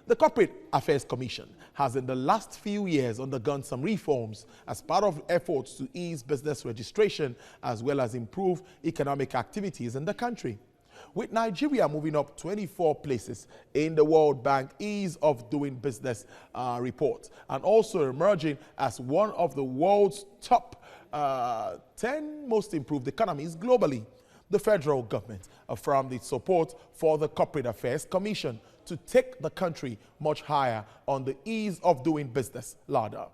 The Corporate Affairs Commission has in the last few years undergone some reforms as part of efforts to ease business registration as well as improve economic activities in the country. With Nigeria moving up 24 places in the World Bank Ease of Doing Business report and also emerging as one of the world's top 10 most improved economies globally, the federal government affirmed its support for the Corporate Affairs Commission to take the country much higher on the ease of doing business ladder.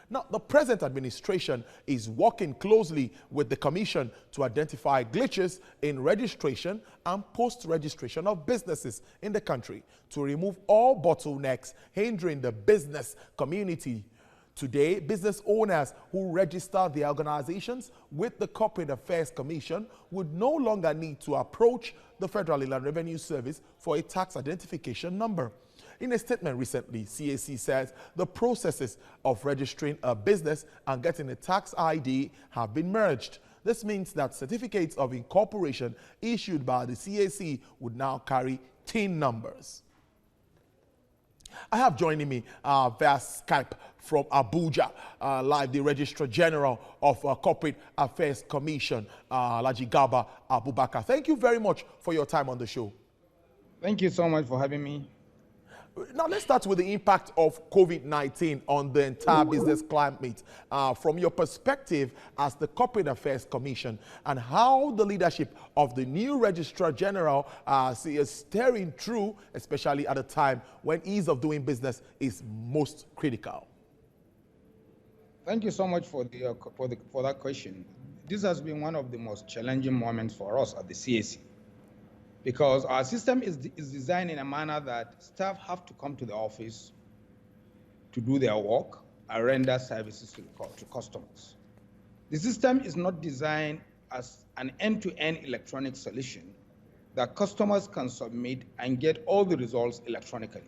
Now, the present administration is working closely with the Commission to identify glitches in registration and post-registration of businesses in the country to remove all bottlenecks hindering the business community. Today, business owners who register their organizations with the Corporate Affairs Commission would no longer need to approach the Federal Inland Revenue Service for a tax identification number. In a statement recently, CAC says the processes of registering a business and getting a tax ID have been merged. This means that certificates of incorporation issued by the CAC would now carry TIN numbers. I have joining me via Skype from Abuja, live the Registrar General of Corporate Affairs Commission, Alhaji Garba Abubakar. Thank you very much for your time on the show. Thank you so much for having me. Now, let's start with the impact of COVID-19 on the entire business climate from your perspective as the Corporate Affairs Commission and how the leadership of the new Registrar General is steering through, especially at a time when ease of doing business is most critical. Thank you so much for that question. This has been one of the most challenging moments for us at the CAC, because our system is designed in a manner that staff have to come to the office to do their work and render services to customers. The system is not designed as an end-to-end electronic solution that customers can submit and get all the results electronically.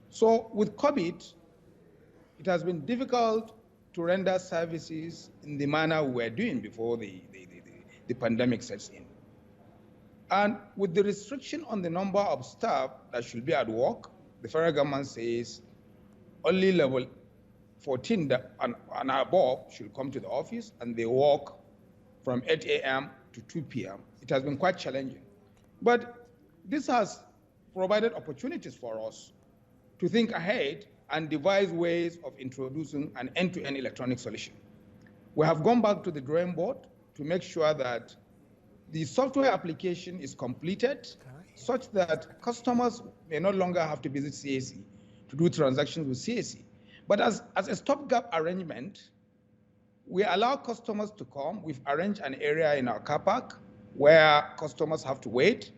So with COVID, it has been difficult to render services in the manner we were doing before the pandemic sets in. And with the restriction on the number of staff that should be at work, the federal government says only level 14 and above should come to the office, and they work from 8 a.m. to 2 p.m. It has been quite challenging. But this has provided opportunities for us to think ahead and devise ways of introducing an end-to-end electronic solution. We have gone back to the drawing board to make sure that the software application is completed such that customers may no longer have to visit CAC to do transactions with CAC. But as a stopgap arrangement, we allow customers to come. We've arranged an area in our car park where customers have to wait.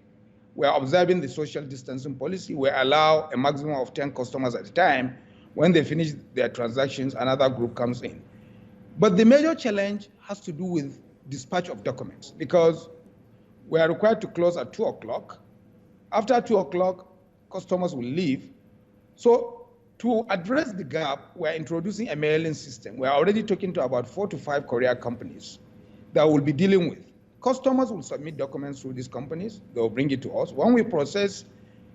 We're observing the social distancing policy. We allow a maximum of 10 customers at a time. When they finish their transactions, another group comes in. But the major challenge has to do with dispatch of documents, because we are required to close at 2 o'clock. After 2 o'clock, customers will leave. So to address the gap, we're introducing a mailing system. We're already talking to about 4 to 5 courier companies that we'll be dealing with. Customers will submit documents through these companies. They'll bring it to us. When we process,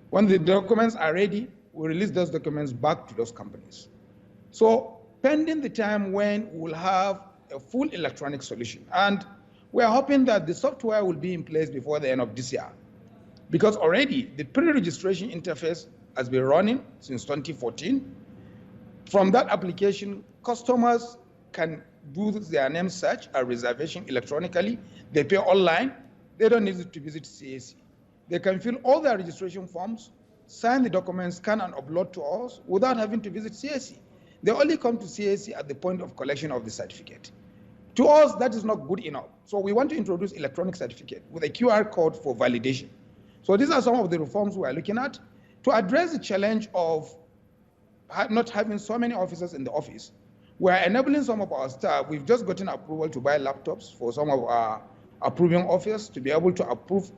when the documents are ready, we release those documents back to those companies. So pending the time when we'll have a full electronic solution. And we're hoping that the software will be in place before the end of this year, because already the pre-registration interface has been running since 2014. From that application, customers can do their name search and reservation electronically. They pay online. They don't need to visit CAC. They can fill all their registration forms, sign the documents, scan and upload to us without having to visit CAC. They only come to CAC at the point of collection of the certificate. To us, that is not good enough. So we want to introduce electronic certificate with a QR code for validation. So these are some of the reforms we are looking at to address the challenge of not having so many officers in the office. We are enabling some of our staff. We've just gotten approval to buy laptops for some of our approving officers to be able to approve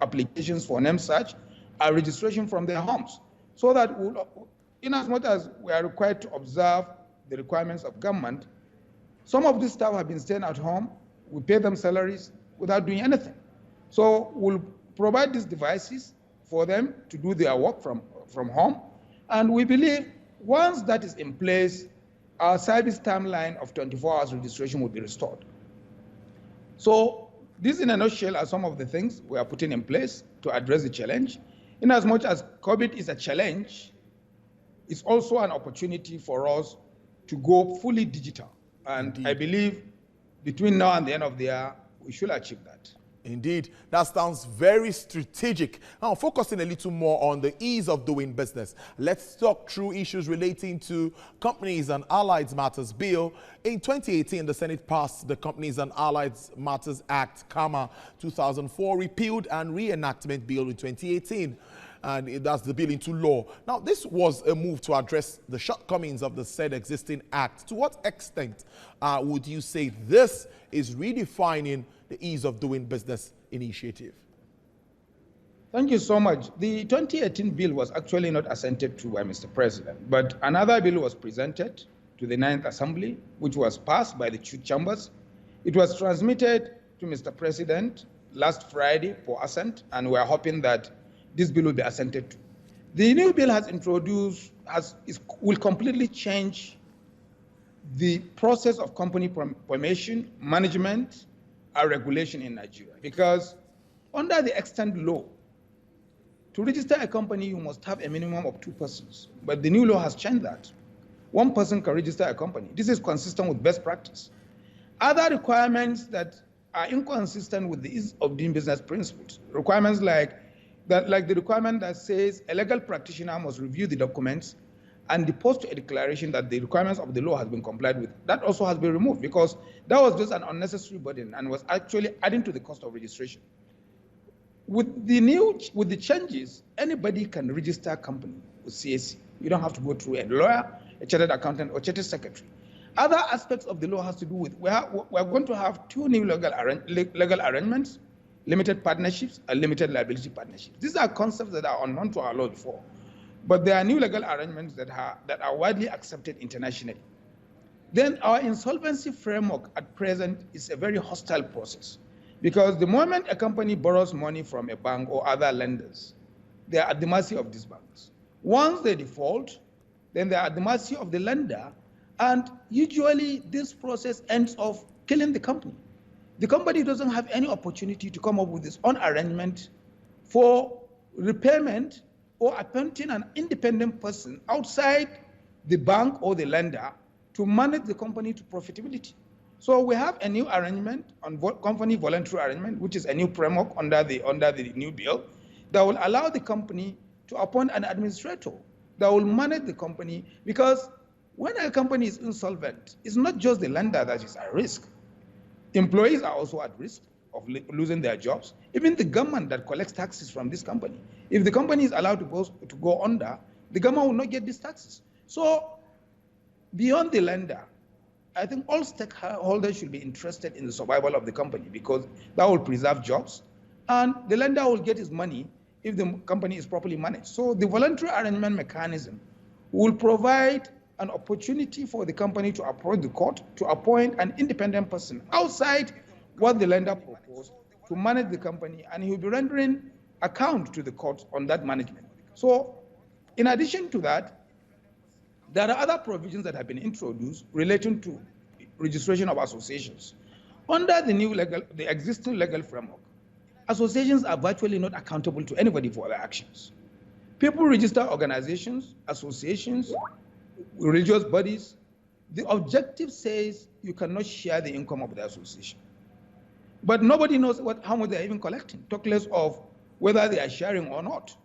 applications for name search and registration from their homes, so that in as much as we are required to observe the requirements of government, some of these staff have been staying at home. We pay them salaries without doing anything. So we'll provide these devices for them to do their work from home. And we believe once that is in place, our service timeline of 24 hours registration will be restored. So this in a nutshell are some of the things we are putting in place to address the challenge. In as much as COVID is a challenge, it's also an opportunity for us to go fully digital. And Indeed. I believe between now and the end of the year, we should achieve that. Indeed, that sounds very strategic. Now, focusing a little more on the ease of doing business, let's talk through issues relating to Companies and Allied Matters Bill. In 2018, the Senate passed the Companies and Allied Matters Act, CAMA 2004, repealed and reenactment bill in 2018. And that's the bill into law. Now, this was a move to address the shortcomings of the said existing act. To what extent would you say this is redefining the ease of doing business initiative? Thank you so much. The 2018 bill was actually not assented to by Mr. President, but another bill was presented to the 9th Assembly, which was passed by the two chambers. It was transmitted to Mr. President last Friday for assent, and we're hoping that this bill will be assented to. The new bill has introduced, will completely change the process of company formation, management, and regulation in Nigeria. Because under the extant law, to register a company, you must have a minimum of 2 persons. But the new law has changed that. 1 person can register a company. This is consistent with best practice. Other requirements that are inconsistent with the ease of doing business principles, requirements like the requirement that says a legal practitioner must review the documents and deposit a declaration that the requirements of the law has been complied with. That also has been removed because that was just an unnecessary burden and was actually adding to the cost of registration. With the changes, anybody can register a company with CAC. You don't have to go through a lawyer, a chartered accountant, or chartered secretary. Other aspects of the law has to do with, we're going to have 2 new legal arrangements, limited partnerships and limited liability partnerships. These are concepts that are unknown to our law before, but there are new legal arrangements that are widely accepted internationally. Then our insolvency framework at present is a very hostile process because the moment a company borrows money from a bank or other lenders, they are at the mercy of these banks. Once they default, then they are at the mercy of the lender, and usually this process ends up killing the company. The company doesn't have any opportunity to come up with its own arrangement for repayment or appointing an independent person outside the bank or the lender to manage the company to profitability. So we have a new arrangement on company voluntary arrangement, which is a new framework under the new bill that will allow the company to appoint an administrator that will manage the company, because when a company is insolvent, it's not just the lender that is at risk. Employees are also at risk of losing their jobs. Even the government that collects taxes from this company. If the company is allowed to go under, the government will not get these taxes. So beyond the lender, I think all stakeholders should be interested in the survival of the company because that will preserve jobs, and the lender will get his money if the company is properly managed. So the voluntary arrangement mechanism will provide an opportunity for the company to approach the court to appoint an independent person outside what the lender proposed to manage the company, and he will be rendering account to the court on that management. So in addition to that, there are other provisions that have been introduced relating to registration of associations. Under the existing legal framework, associations are virtually not accountable to anybody for their actions. People register organizations, associations, religious bodies. The objective says you cannot share the income of the association. But nobody knows how much they're even collecting, talk less of whether they are sharing or not.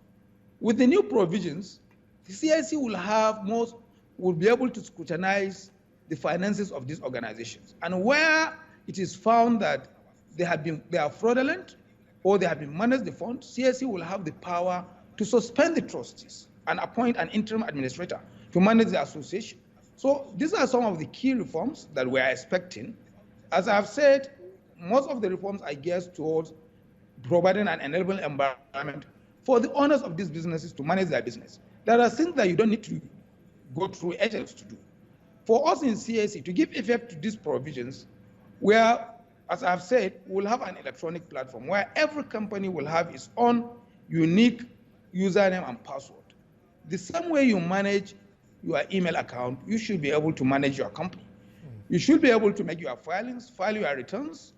With the new provisions, the CIC will be able to scrutinize the finances of these organizations. And where it is found that they are fraudulent or they have been managed the fund, CIC will have the power to suspend the trustees and appoint an interim administrator to manage the association. So these are some of the key reforms that we are expecting. As I've said, most of the reforms are geared towards providing an enabling environment for the owners of these businesses to manage their business. There are things that you don't need to go through agents to do. For us in CAC to give effect to these provisions, where, as I've said, we'll have an electronic platform where every company will have its own unique username and password. The same way you manage your email account, you should be able to manage your company. You should be able to make your filings, file your returns,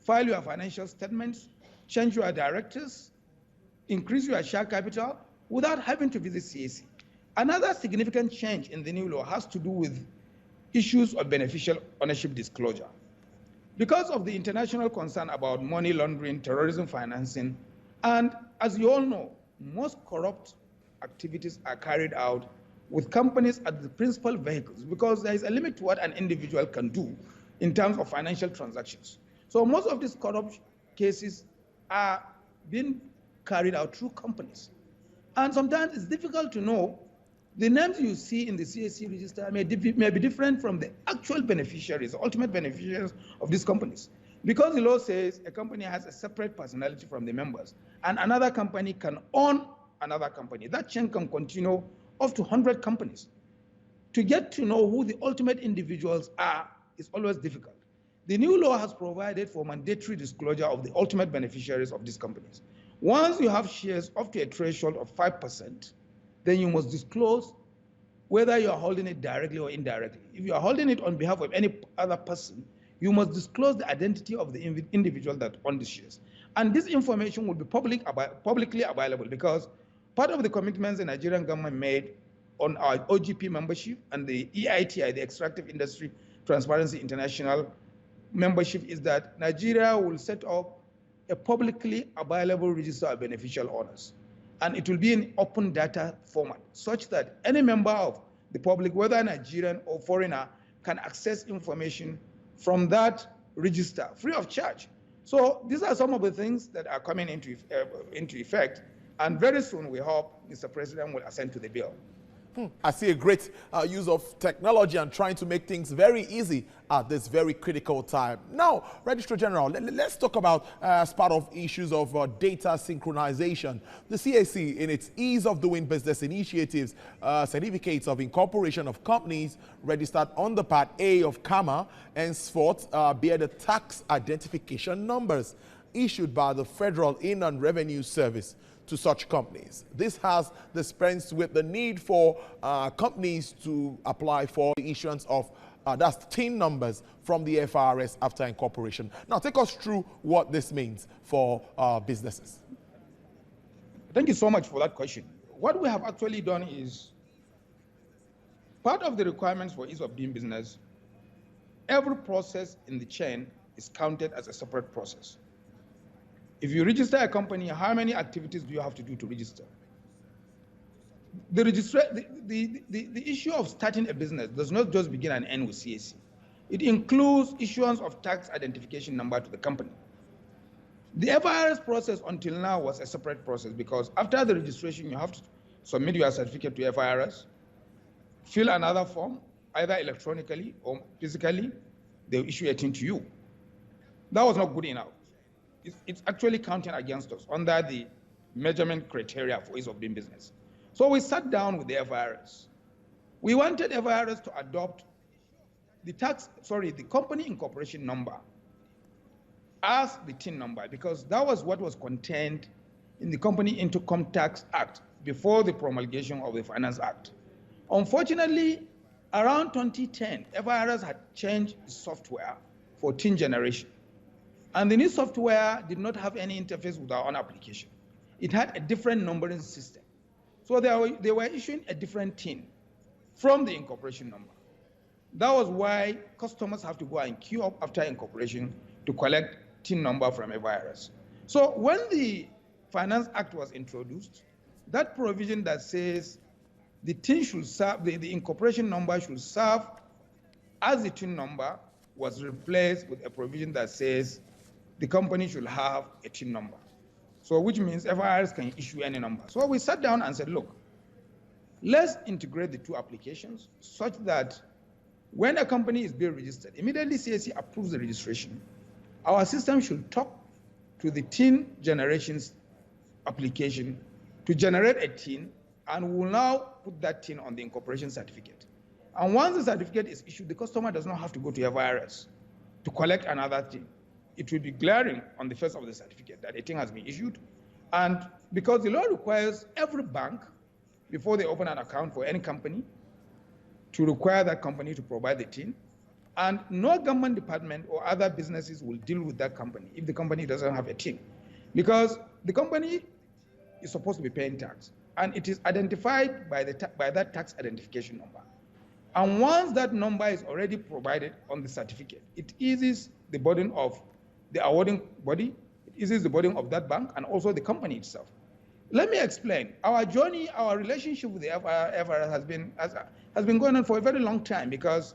file your financial statements, change your directors, increase your share capital without having to visit CAC. Another significant change in the new law has to do with issues of beneficial ownership disclosure. Because of the international concern about money laundering, terrorism financing, and as you all know, most corrupt activities are carried out with companies as the principal vehicles because there is a limit to what an individual can do in terms of financial transactions. So most of these corrupt cases are being carried out through companies. And sometimes it's difficult to know the names you see in the CAC register may be different from the actual beneficiaries, the ultimate beneficiaries of these companies. Because the law says a company has a separate personality from the members, and another company can own another company. That chain can continue up to 100 companies. To get to know who the ultimate individuals are is always difficult. The new law has provided for mandatory disclosure of the ultimate beneficiaries of these companies. Once you have shares up to a threshold of 5%, then you must disclose whether you are holding it directly or indirectly. If you are holding it on behalf of any other person, you must disclose the identity of the individual that owns the shares. And this information will be publicly available because part of the commitments the Nigerian government made on our OGP membership and the EITI, the Extractive Industry Transparency International membership, is that Nigeria will set up a publicly available register of beneficial owners. And it will be in open data format, such that any member of the public, whether Nigerian or foreigner, can access information from that register free of charge. So these are some of the things that are coming into effect. And very soon, we hope Mr. President will assent to the bill. I see a great use of technology and trying to make things very easy at this very critical time. Now, Registrar General, let's talk about, as part of issues of data synchronization, the CAC, in its ease of doing business initiatives, certificates of incorporation of companies registered under Part A of CAMA, henceforth bear the tax identification numbers issued by the Federal Inland Revenue Service to such companies. This has dispensed with the need for companies to apply for the issuance of that's TIN numbers from the FRS after incorporation. Now, take us through what this means for businesses. Thank you so much for that question. What we have actually done is, part of the requirements for ease of doing business, every process in the chain is counted as a separate process. If you register a company, how many activities do you have to do to register? The issue of starting a business does not just begin and end with CAC. It includes issuance of tax identification number to the company. The FIRS process until now was a separate process because after the registration, you have to submit your certificate to FIRS, fill another form, either electronically or physically, they'll issue a TIN to you. That was not good enough. It's actually counting against us under the measurement criteria for ease of doing business. So we sat down with the FIRS. We wanted FIRS to adopt the company incorporation number as the TIN number because that was what was contained in the Company Income Tax Act before the promulgation of the Finance Act. Unfortunately, around 2010, FIRS had changed the software for TIN generation. And the new software did not have any interface with our own application. It had a different numbering system. So they were issuing a different TIN from the incorporation number. That was why customers have to go and queue up after incorporation to collect TIN number from FIRS. So when the Finance Act was introduced, that provision that says the TIN should serve, the incorporation number should serve as the TIN number was replaced with a provision that says the company should have a TIN number. So which means FIRS can issue any number. So we sat down and said, look, let's integrate the two applications such that when a company is being registered, immediately CAC approves the registration. Our system should talk to the TIN generations application to generate a TIN, and we will now put that TIN on the incorporation certificate. And once the certificate is issued, the customer does not have to go to FIRS to collect another TIN. It will be glaring on the face of the certificate that a TIN has been issued. And because the law requires every bank before they open an account for any company to require that company to provide the TIN. And no government department or other businesses will deal with that company if the company doesn't have a TIN. Because the company is supposed to be paying tax, and it is identified by that tax identification number. And once that number is already provided on the certificate, it eases the burden of the awarding body, it eases the burden of that bank, and also the company itself. Let me explain. Our journey, our relationship with the FRS has been going on for a very long time, because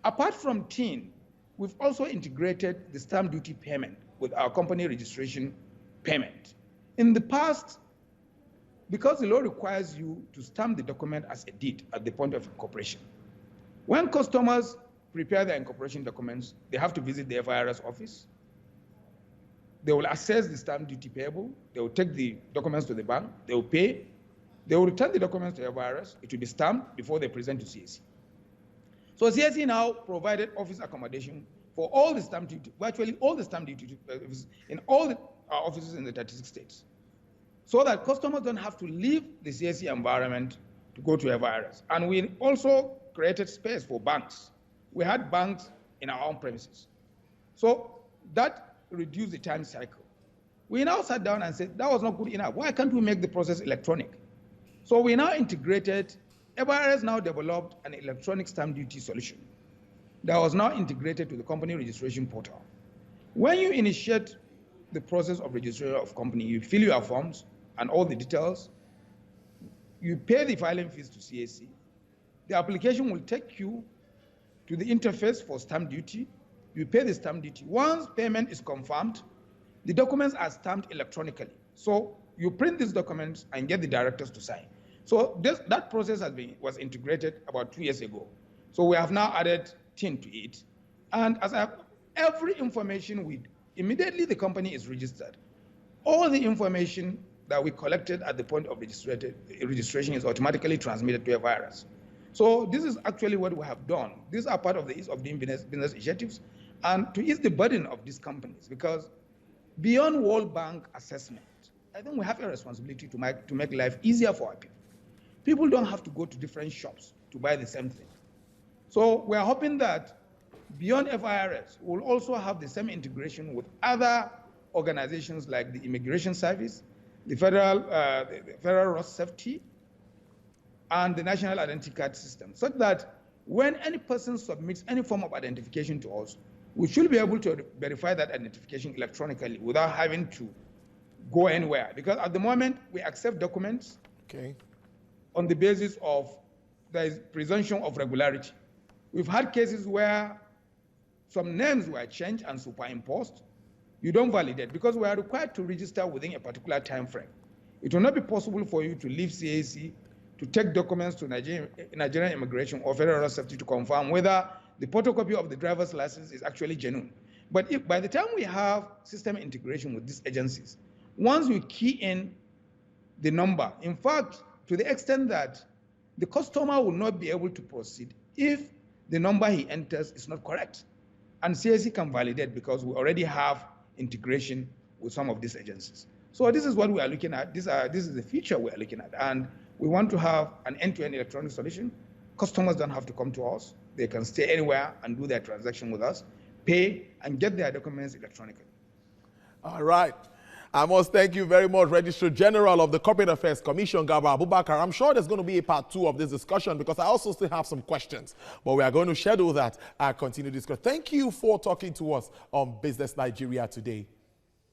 apart from TIN, we've also integrated the stamp duty payment with our company registration payment. In the past, because the law requires you to stamp the document as a deed at the point of incorporation, when customers prepare their incorporation documents, they have to visit the FIRS office. They will assess the stamp duty payable. They will take the documents to the bank. They will pay. They will return the documents to FIRS. It will be stamped before they present to CAC. So CAC now provided office accommodation for all the stamp duty, virtually all the stamp duty in all the offices in the 36 states, so that customers don't have to leave the CAC environment to go to FIRS. And we also created space for banks. We had banks in our own premises. So that reduced the time cycle. We now sat down and said, that was not good enough. Why can't we make the process electronic? So we now integrated, FIRS now developed an electronic stamp duty solution that was now integrated to the company registration portal. When you initiate the process of registration of company, you fill your forms and all the details, you pay the filing fees to CAC. The application will take you to the interface for stamp duty. You pay the stamp duty. Once payment is confirmed, the documents are stamped electronically. So you print these documents and get the directors to sign. So that process was integrated about 2 years ago. So we have now added TIN to it. And every information immediately the company is registered, all the information that we collected at the point of registration is automatically transmitted to FIRS. So this is actually what we have done. These are part of the ease of doing business initiatives and to ease the burden of these companies, because beyond World Bank assessment, I think we have a responsibility to make life easier for our people. People don't have to go to different shops to buy the same thing. So we're hoping that beyond FIRS, we'll also have the same integration with other organizations like the Immigration Service, the Federal Road Safety, and the National Identity Card System, such that when any person submits any form of identification to us, we should be able to verify that identification electronically without having to go anywhere. Because at the moment, we accept documents on the basis of there is presumption of regularity. We've had cases where some names were changed and superimposed. You don't validate because we are required to register within a particular time frame. It will not be possible for you to leave CAC to take documents to Nigerian Immigration or Federal Road Safety to confirm whether the photocopy of the driver's license is actually genuine. But if by the time we have system integration with these agencies, once we key in the number, in fact, to the extent that the customer will not be able to proceed if the number he enters is not correct. And CAC can validate because we already have integration with some of these agencies. So this is what we are looking at. This is the future we are looking at. And we want to have an end-to-end electronic solution. Customers don't have to come to us. They can stay anywhere and do their transaction with us, pay, and get their documents electronically. All right. I must thank you very much, Registrar General of the Corporate Affairs Commission, Garba Abubakar. I'm sure there's going to be a part 2 of this discussion because I also still have some questions, but we are going to schedule that and continue discuss. Thank you for talking to us on Business Nigeria today.